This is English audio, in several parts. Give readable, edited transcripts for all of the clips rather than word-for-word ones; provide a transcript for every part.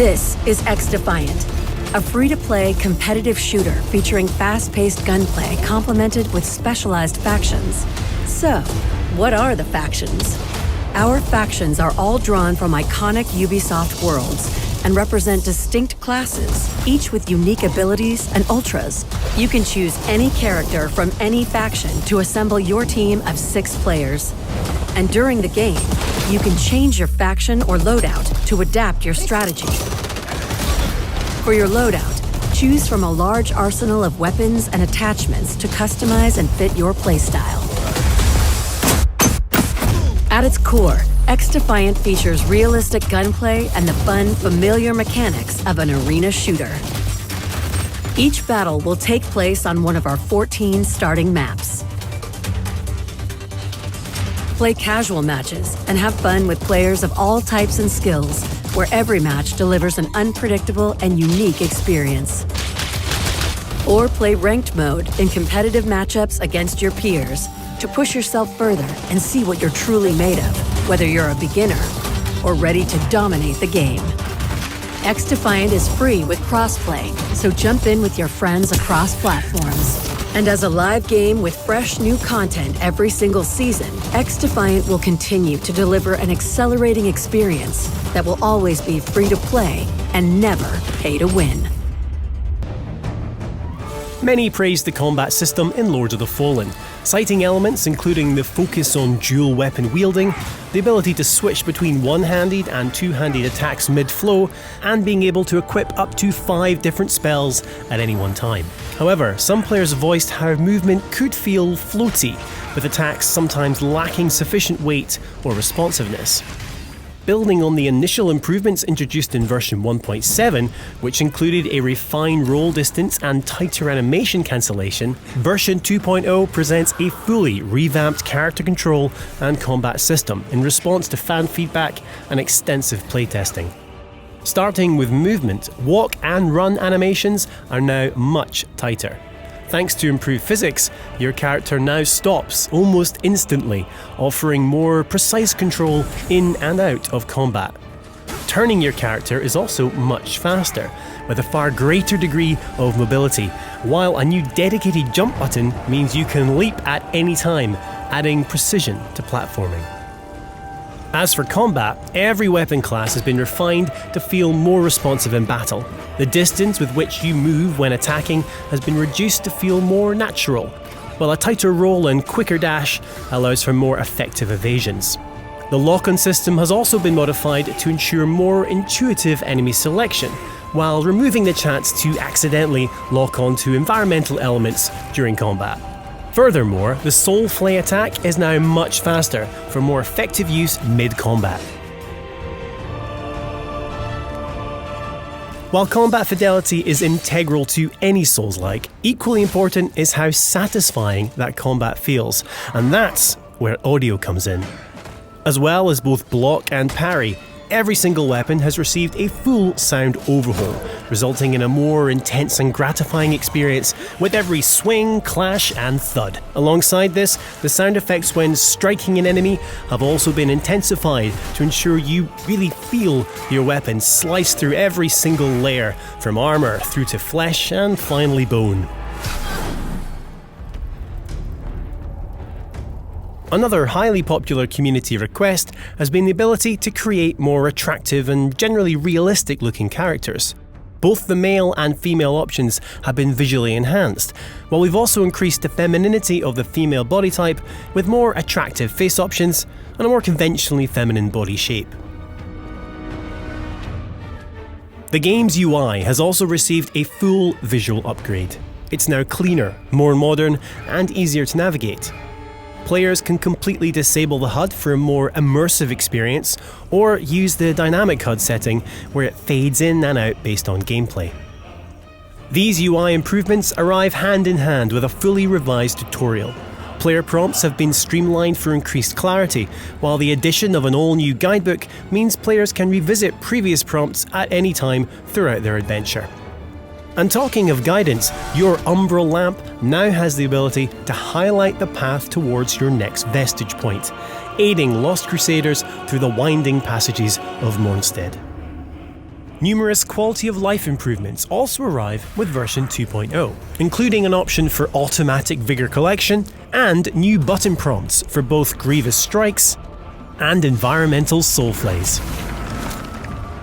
This is XDefiant, a free-to-play competitive shooter featuring fast-paced gunplay complemented with specialized factions. So, what are the factions? Our factions are all drawn from iconic Ubisoft worlds and represent distinct classes, each with unique abilities and ultras. You can choose any character from any faction to assemble your team of 6 players. And during the game, you can change your faction or loadout to adapt your strategy. For your loadout, choose from a large arsenal of weapons and attachments to customize and fit your playstyle. At its core, XDefiant features realistic gunplay and the fun, familiar mechanics of an arena shooter. Each battle will take place on one of our 14 starting maps. Play casual matches and have fun with players of all types and skills, where every match delivers an unpredictable and unique experience. Or play ranked mode in competitive matchups against your peers to push yourself further and see what you're truly made of, whether you're a beginner or ready to dominate the game. XDefiant is free with crossplay, so jump in with your friends across platforms. And as a live game with fresh new content every single season, XDefiant will continue to deliver an accelerating experience that will always be free to play and never pay to win. Many praised the combat system in Lords of the Fallen, citing elements including the focus on dual weapon wielding, the ability to switch between one-handed and two-handed attacks mid-flow, and being able to equip up to 5 different spells at any one time. However, some players voiced how movement could feel floaty, with attacks sometimes lacking sufficient weight or responsiveness. Building on the initial improvements introduced in version 1.7, which included a refined roll distance and tighter animation cancellation, version 2.0 presents a fully revamped character control and combat system in response to fan feedback and extensive playtesting. Starting with movement, walk and run animations are now much tighter. Thanks to improved physics, your character now stops almost instantly, offering more precise control in and out of combat. Turning your character is also much faster, with a far greater degree of mobility, while a new dedicated jump button means you can leap at any time, adding precision to platforming. As for combat, every weapon class has been refined to feel more responsive in battle. The distance with which you move when attacking has been reduced to feel more natural, while a tighter roll and quicker dash allows for more effective evasions. The lock-on system has also been modified to ensure more intuitive enemy selection, while removing the chance to accidentally lock onto environmental elements during combat. Furthermore, the Soul Flay attack is now much faster for more effective use mid-combat. While combat fidelity is integral to any Souls-like, equally important is how satisfying that combat feels, and that's where audio comes in. As well as both block and parry, every single weapon has received a full sound overhaul, resulting in a more intense and gratifying experience with every swing, clash and thud. Alongside this, the sound effects when striking an enemy have also been intensified to ensure you really feel your weapon slice through every single layer, from armour through to flesh and finally bone. Another highly popular community request has been the ability to create more attractive and generally realistic looking characters. Both the male and female options have been visually enhanced, while we've also increased the femininity of the female body type with more attractive face options and a more conventionally feminine body shape. The game's UI has also received a full visual upgrade. It's now cleaner, more modern, and easier to navigate. Players can completely disable the HUD for a more immersive experience, or use the dynamic HUD setting where it fades in and out based on gameplay. These UI improvements arrive hand in hand with a fully revised tutorial. Player prompts have been streamlined for increased clarity, while the addition of an all-new guidebook means players can revisit previous prompts at any time throughout their adventure. And talking of guidance, your Umbral lamp now has the ability to highlight the path towards your next vestige point, aiding Lost Crusaders through the winding passages of Mornstead. Numerous quality of life improvements also arrive with version 2.0, including an option for automatic vigor collection and new button prompts for both Grievous Strikes and environmental soul flays.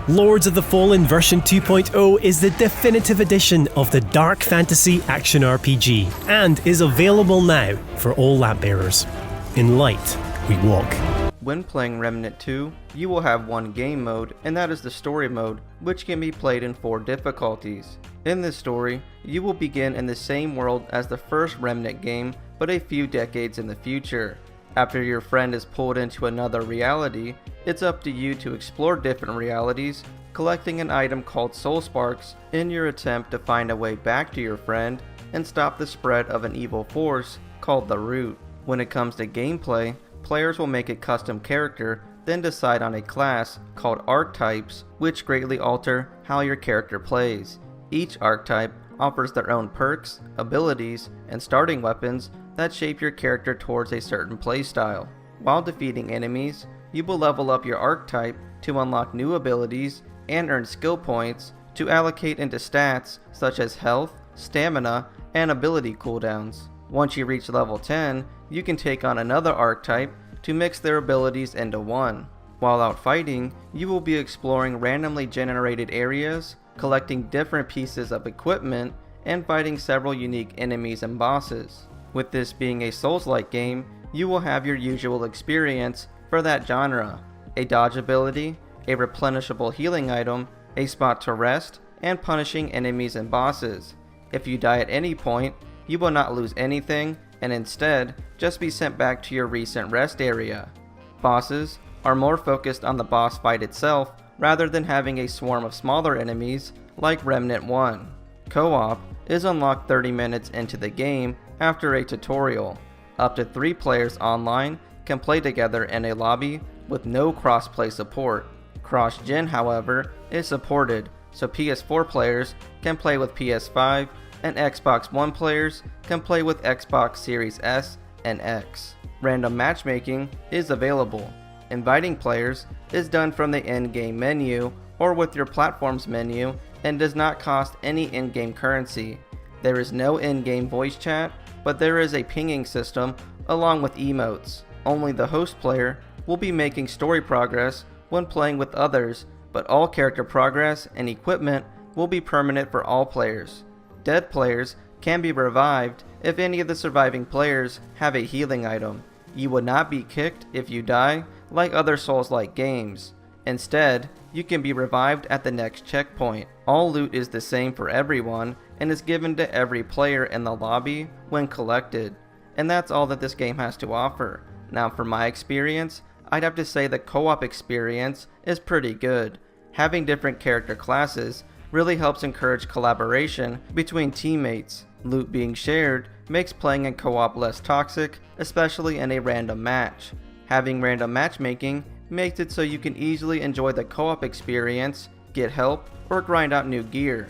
Lords of the Fallen version 2.0 is the definitive edition of the dark fantasy action RPG and is available now for all lamp bearers. In light, we walk. When playing Remnant 2, you will have one game mode, and that is the story mode, which can be played in 4 difficulties. In this story, you will begin in the same world as the first Remnant game, but a few decades in the future. After your friend is pulled into another reality, it's up to you to explore different realities, collecting an item called Soul Sparks in your attempt to find a way back to your friend and stop the spread of an evil force called the Root. When it comes to gameplay, players will make a custom character, then decide on a class called archetypes, which greatly alter how your character plays. Each archetype offers their own perks, abilities, and starting weapons that shape your character towards a certain playstyle. While defeating enemies, you will level up your archetype to unlock new abilities and earn skill points to allocate into stats such as health, stamina, and ability cooldowns. Once you reach level 10, you can take on another archetype to mix their abilities into one. While out fighting, you will be exploring randomly generated areas, collecting different pieces of equipment, and fighting several unique enemies and bosses. With this being a Souls-like game, you will have your usual experience for that genre: a dodge ability, a replenishable healing item, a spot to rest, and punishing enemies and bosses. If you die at any point, you will not lose anything, and instead just be sent back to your recent rest area. Bosses are more focused on the boss fight itself rather than having a swarm of smaller enemies like Remnant 1. Co-op is unlocked 30 minutes into the game after a tutorial. Up to 3 players online can play together in a lobby with no cross-play support. Cross-gen, however, is supported, so PS4 players can play with PS5 and Xbox One players can play with Xbox Series S and X. Random matchmaking is available. Inviting players is done from the in-game menu or with your platform's menu and does not cost any in-game currency. There is no in-game voice chat, but there is a pinging system along with emotes. Only the host player will be making story progress when playing with others, but all character progress and equipment will be permanent for all players. Dead players can be revived if any of the surviving players have a healing item. You would not be kicked if you die like other Souls-like games. Instead, you can be revived at the next checkpoint. All loot is the same for everyone and is given to every player in the lobby when collected. And that's all that this game has to offer. Now for my experience, I'd have to say the co-op experience is pretty good. Having different character classes really helps encourage collaboration between teammates. Loot being shared makes playing in co-op less toxic, especially in a random match. Having random matchmaking makes it so you can easily enjoy the co-op experience, get help, or grind out new gear.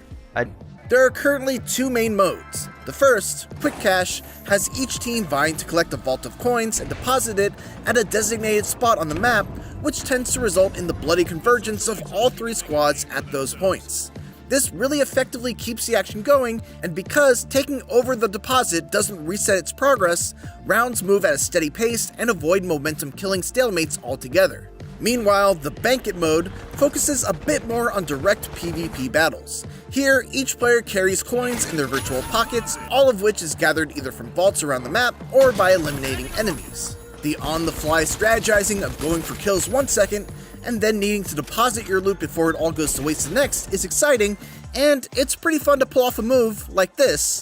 There are currently 2 main modes. The first, Quick Cash, has each team vying to collect a vault of coins and deposit it at a designated spot on the map, which tends to result in the bloody convergence of all 3 squads at those points. This really effectively keeps the action going, and because taking over the deposit doesn't reset its progress, rounds move at a steady pace and avoid momentum killing stalemates altogether. Meanwhile, the Bank It mode focuses a bit more on direct PvP battles. Here, each player carries coins in their virtual pockets, all of which is gathered either from vaults around the map or by eliminating enemies. The on-the-fly strategizing of going for kills 1 second and then needing to deposit your loot before it all goes to waste the next is exciting, and it's pretty fun to pull off a move like this.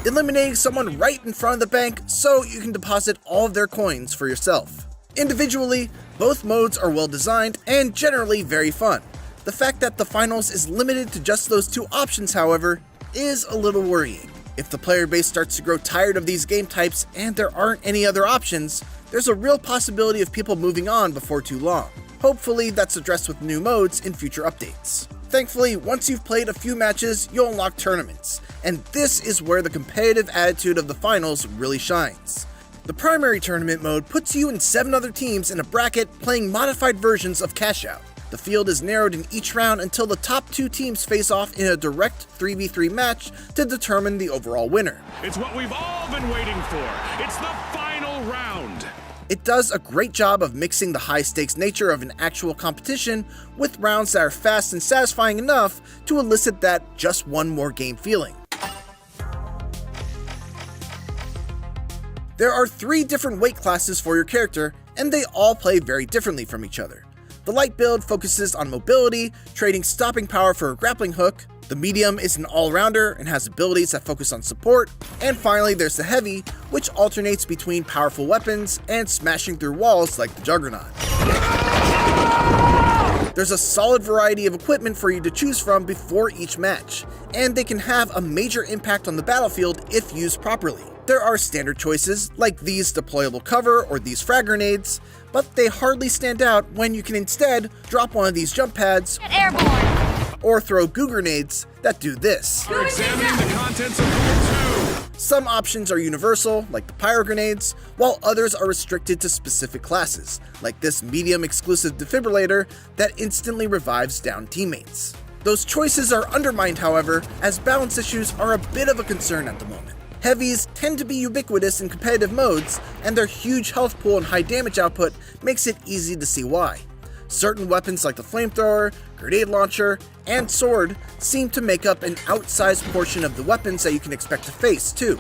Eliminating someone right in front of the bank so you can deposit all of their coins for yourself. Individually, both modes are well designed and generally very fun. The fact that the finals is limited to just those 2 options, however, is a little worrying. If the player base starts to grow tired of these game types and there aren't any other options, there's a real possibility of people moving on before too long. Hopefully that's addressed with new modes in future updates. Thankfully, once you've played a few matches, you'll unlock tournaments, and this is where the competitive attitude of the finals really shines. The primary tournament mode puts you and 7 other teams in a bracket playing modified versions of Cash Out. The field is narrowed in each round until the top 2 teams face off in a direct 3v3 match to determine the overall winner. It's what we've all been waiting for. It's the final round. It does a great job of mixing the high-stakes nature of an actual competition with rounds that are fast and satisfying enough to elicit that just one more game feeling. There are 3 different weight classes for your character, and they all play very differently from each other. The light build focuses on mobility, trading stopping power for a grappling hook. The medium is an all-rounder and has abilities that focus on support. And finally, there's the heavy, which alternates between powerful weapons and smashing through walls like the Juggernaut. There's a solid variety of equipment for you to choose from before each match, and they can have a major impact on the battlefield if used properly. There are standard choices, like these deployable cover or these frag grenades, but they hardly stand out when you can instead drop one of these jump pads or throw goo grenades that do this. We're examining the contents of Pool 2. Some options are universal, like the pyro grenades, while others are restricted to specific classes, like this medium exclusive defibrillator that instantly revives downed teammates. Those choices are undermined, however, as balance issues are a bit of a concern at the moment. Heavies tend to be ubiquitous in competitive modes, and their huge health pool and high damage output makes it easy to see why. Certain weapons like the flamethrower, grenade launcher, and sword seem to make up an outsized portion of the weapons that you can expect to face, too.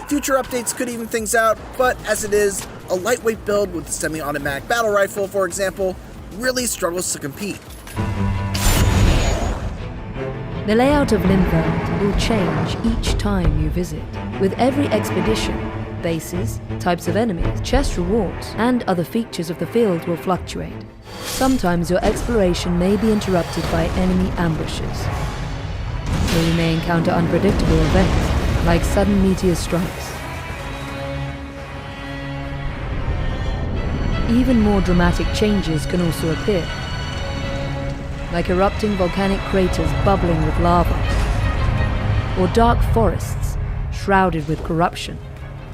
Future updates could even things out, but as it is, a lightweight build with the semi-automatic battle rifle, for example, really struggles to compete. The layout of Limveld will change each time you visit. With every expedition, bases, types of enemies, chest rewards, and other features of the field will fluctuate. Sometimes your exploration may be interrupted by enemy ambushes, or you may encounter unpredictable events, like sudden meteor strikes. Even more dramatic changes can also appear, like erupting volcanic craters bubbling with lava, or dark forests shrouded with corruption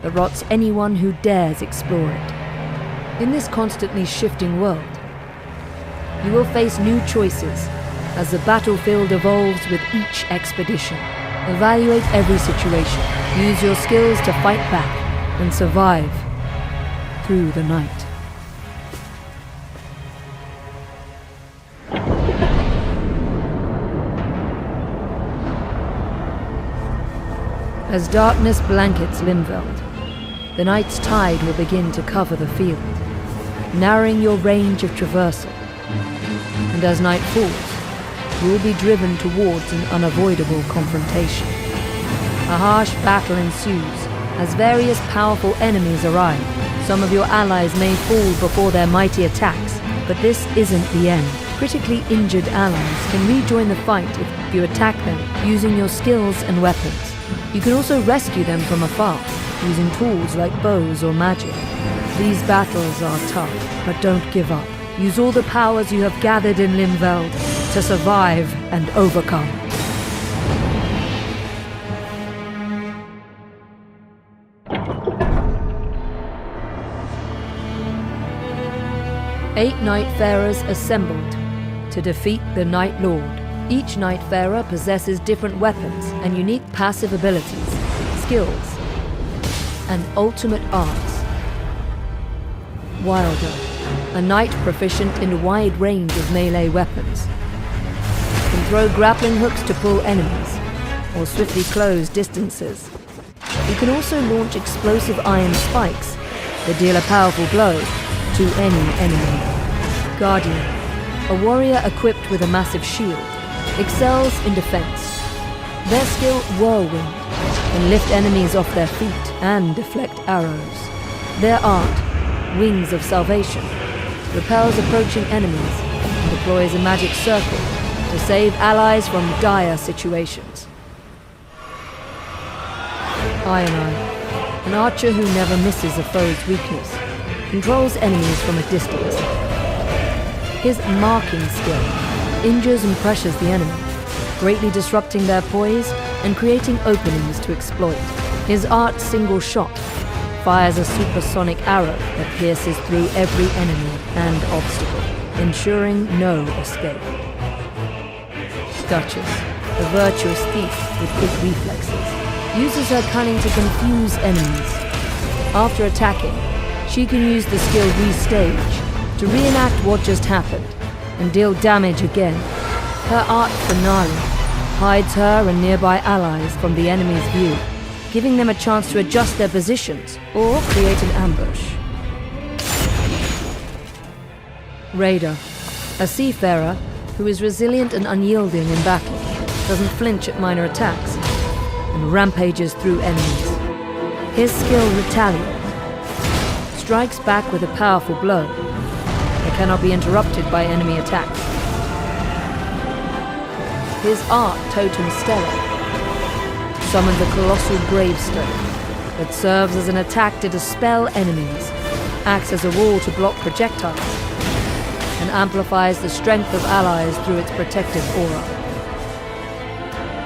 that rots anyone who dares explore it. In this constantly shifting world, you will face new choices as the battlefield evolves with each expedition. Evaluate every situation, use your skills to fight back, and survive through the night. As darkness blankets Limveld, the night's tide will begin to cover the field, narrowing your range of traversal. And as night falls, you will be driven towards an unavoidable confrontation. A harsh battle ensues as various powerful enemies arrive. Some of your allies may fall before their mighty attacks, but this isn't the end. Critically injured allies can rejoin the fight if you attack them using your skills and weapons. You can also rescue them from afar, using tools like bows or magic. These battles are tough, but don't give up. Use all the powers you have gathered in Limveld to survive and overcome. Eight Nightfarers assembled to defeat the Night Lord. Each Nightfarer possesses different weapons and unique passive abilities, skills, and ultimate arts. Wilder, a knight proficient in a wide range of melee weapons, can throw grappling hooks to pull enemies, or swiftly close distances. He can also launch explosive iron spikes that deal a powerful blow to any enemy. Guardian, a warrior equipped with a massive shield, excels in defense. Their skill, Whirlwind, can lift enemies off their feet and deflect arrows. Their art, Wings of Salvation, repels approaching enemies and deploys a magic circle to save allies from dire situations. Iron Eye, an archer who never misses a foe's weakness, controls enemies from a distance. His marking skill injures and pressures the enemy, greatly disrupting their poise and creating openings to exploit. His art, Single Shot, fires a supersonic arrow that pierces through every enemy and obstacle, ensuring no escape. Duchess, a virtuous thief with quick reflexes, uses her cunning to confuse enemies. After attacking, she can use the skill Restage to reenact what just happened and deal damage again. Her art Finale hides her and nearby allies from the enemy's view, giving them a chance to adjust their positions or create an ambush. Raider, a seafarer who is resilient and unyielding in battle, doesn't flinch at minor attacks, and rampages through enemies. His skill Retaliate strikes back with a powerful blow that cannot be interrupted by enemy attacks. His art Totem Stellar summons a colossal gravestone that serves as an attack to dispel enemies, acts as a wall to block projectiles, and amplifies the strength of allies through its protective aura.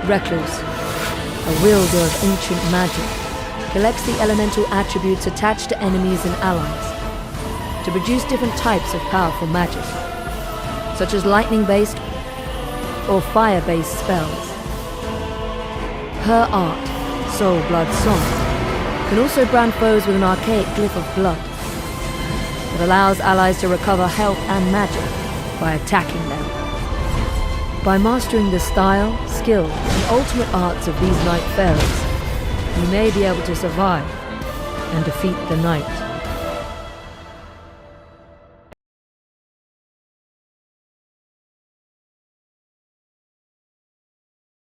Recluse, a wielder of ancient magic, collects the elemental attributes attached to enemies and allies to produce different types of powerful magic, such as lightning-based or fire-based spells. Her art, Soul Blood Song, can also brand foes with an archaic glyph of blood that allows allies to recover health and magic by attacking them. By mastering the style, skill, and ultimate arts of these Nightfarers, you may be able to survive and defeat the Night.